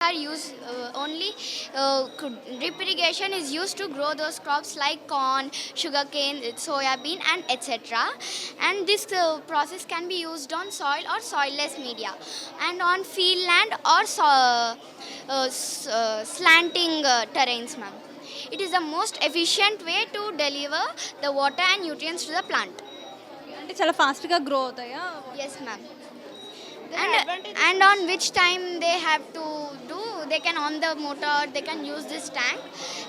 Are used only drip irrigation is used to grow those crops like corn, sugarcane, soya bean, and etc. And this process can be used on soil or soilless media, and on field land or slanting terrains, ma'am. It is the most efficient way to deliver the water and nutrients to the plant. అంటే చాలా ఫాస్ట్‌గా grow అవుతాయా? Yes, ma'am. There are and advantages. and on which time they have to do, they can on the motor, they can use this tank,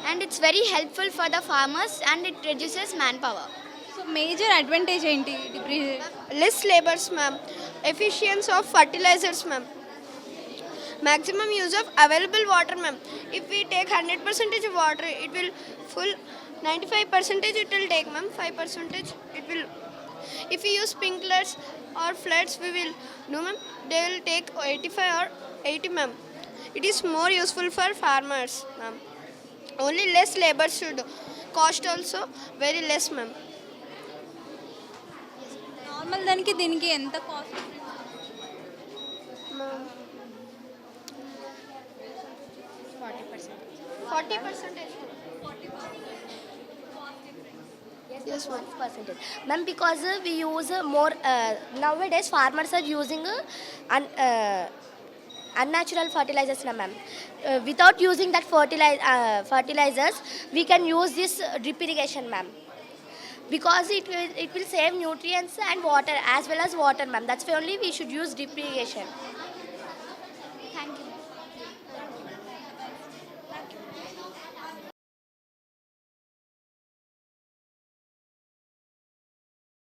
and it's very helpful for the farmers and it reduces manpower. So major advantage ఏంటి degree? Less labors, ma'am. Efficiency of fertilizers, ma'am. Maximum use of available water, ma'am. If we take 100% of water, it will full 95% it will take, ma'am. 5% it will. If we use sprinklers or floods, we will do, ma'am. They will take 85 or 80, ma'am. It is more useful for farmers, ma'am. Only less labor should cost also very less, ma'am. Normal దానికి దీనికి ఎంత cost? 40%. Yes, 1%. Ma'am, because we use more, nowadays farmers are using unnatural fertilizers, na ma'am. Without using that fertilizers, we can use this drip irrigation, ma'am. Because it will save nutrients and water as well as water, ma'am. That's why only we should use drip irrigation.